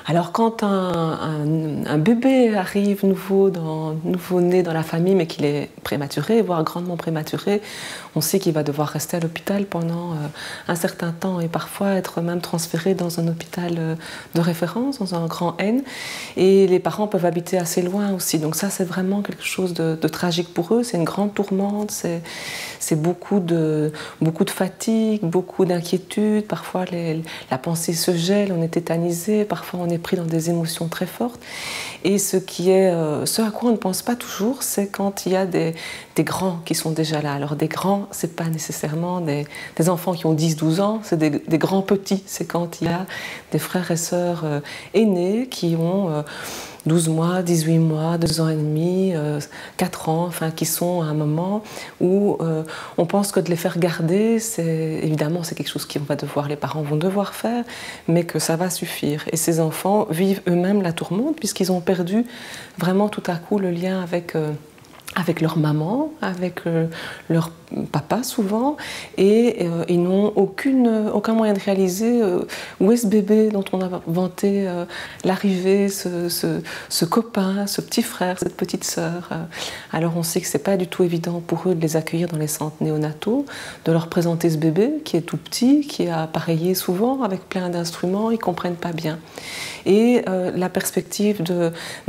Alors quand un bébé arrive nouveau-né dans la famille mais qu'il est prématuré, voire grandement prématuré, on sait qu'il va devoir rester à l'hôpital pendant un certain temps et parfois être même transféré dans un hôpital de référence, dans un grand N. Et les parents peuvent habiter assez loin aussi. Donc ça c'est vraiment quelque chose de tragique pour eux. C'est une grande tourmente, c'est beaucoup de fatigue, beaucoup d'inquiétude. Parfois la pensée se gèle, on est tétanisé, parfois on est pris dans des émotions très fortes. Et ce à quoi on ne pense pas toujours, c'est quand il y a des grands qui sont déjà là. Alors des grands, c'est pas nécessairement des enfants qui ont 10-12 ans, c'est des grands petits. C'est quand il y a des frères et sœurs aînés qui ont 12 mois, 18 mois, 2 ans et demi, 4 ans, enfin, qui sont à un moment où on pense que de les faire garder, évidemment c'est quelque chose les parents vont devoir faire, mais que ça va suffire. Et ces enfants vivent eux-mêmes la tourmente puisqu'ils ont perdu vraiment tout à coup le lien avec leur maman, avec leur papa souvent, et ils n'ont aucun moyen de réaliser où est ce bébé dont on a vanté l'arrivée, ce copain, ce petit frère, cette petite sœur. Alors on sait que c'est pas du tout évident pour eux de les accueillir dans les centres néonataux, de leur présenter ce bébé qui est tout petit, qui est appareillé souvent avec plein d'instruments, ils comprennent pas bien. Et la perspective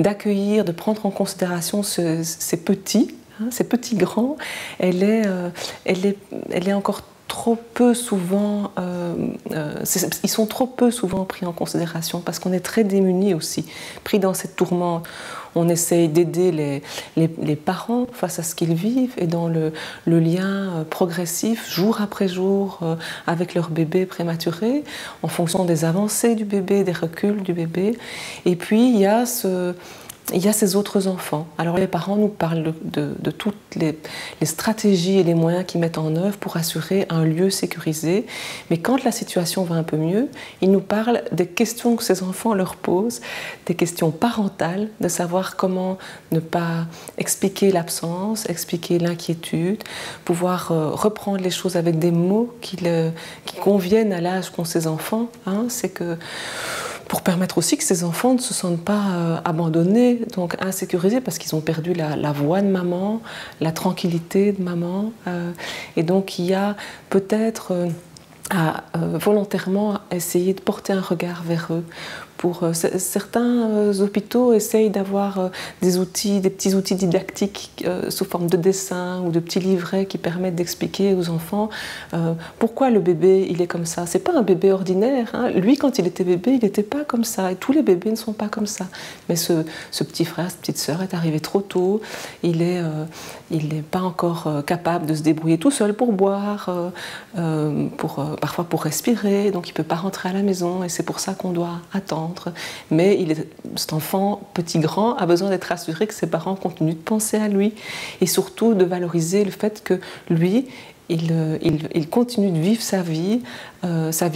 d'accueillir, de prendre en considération ces petits grands, elle est encore trop peu souvent, ils sont trop peu souvent pris en considération parce qu'on est très démunis aussi, pris dans cette tourmente. On essaye d'aider les parents face à ce qu'ils vivent et dans le lien progressif, jour après jour, avec leur bébé prématuré, en fonction des avancées du bébé, des reculs du bébé. Et puis il y a ces autres enfants. Alors les parents nous parlent de toutes les stratégies et les moyens qu'ils mettent en œuvre pour assurer un lieu sécurisé. Mais quand la situation va un peu mieux, ils nous parlent des questions que ces enfants leur posent, des questions parentales, de savoir comment ne pas expliquer l'absence, expliquer l'inquiétude, pouvoir reprendre les choses avec des mots qui conviennent à l'âge qu'ont ces enfants. C'est que pour permettre aussi que ces enfants ne se sentent pas abandonnés, donc insécurisés, parce qu'ils ont perdu la voix de maman, la tranquillité de maman. Et donc il y a peut-être à volontairement essayer de porter un regard vers eux. Certains hôpitaux essayent d'avoir des petits outils didactiques sous forme de dessins ou de petits livrets qui permettent d'expliquer aux enfants pourquoi le bébé il est comme ça. C'est pas un bébé ordinaire. Lui, quand il était bébé, il n'était pas comme ça. Et tous les bébés ne sont pas comme ça. Mais ce petit frère, cette petite sœur est arrivé trop tôt. Il n'est pas encore capable de se débrouiller tout seul pour boire, parfois pour respirer. Donc il ne peut pas rentrer à la maison et c'est pour ça qu'on doit attendre. Mais cet enfant, petit grand, a besoin d'être assuré que ses parents continuent de penser à lui et surtout de valoriser le fait que lui, il continue de vivre sa vie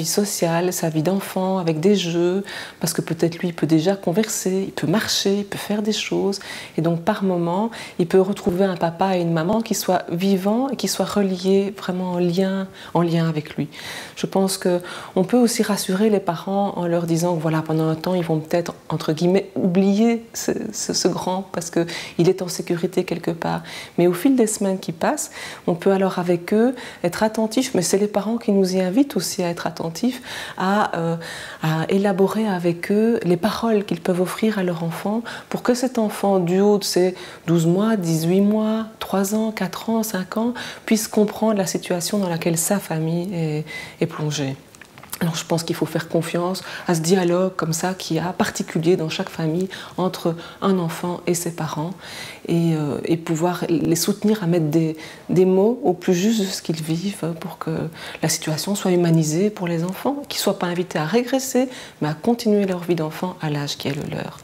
sociale, sa vie d'enfant, avec des jeux, parce que peut-être lui, il peut déjà converser, il peut marcher, il peut faire des choses. Et donc, par moment, il peut retrouver un papa et une maman qui soient vivants et qui soient reliés, vraiment en lien avec lui. Je pense qu'on peut aussi rassurer les parents en leur disant que voilà, pendant un temps, ils vont peut-être, entre guillemets, oublier ce grand, parce qu'il est en sécurité quelque part. Mais au fil des semaines qui passent, on peut alors avec eux être attentifs, mais c'est les parents qui nous y invitent aussi à être attentifs, à élaborer avec eux les paroles qu'ils peuvent offrir à leur enfant pour que cet enfant, du haut de ses 12 mois, 18 mois, 3 ans, 4 ans, 5 ans, puisse comprendre la situation dans laquelle sa famille est plongée. Alors je pense qu'il faut faire confiance à ce dialogue comme ça qui est particulier dans chaque famille entre un enfant et ses parents et pouvoir les soutenir à mettre des mots au plus juste de ce qu'ils vivent pour que la situation soit humanisée pour les enfants, qu'ils ne soient pas invités à régresser mais à continuer leur vie d'enfant à l'âge qui est le leur.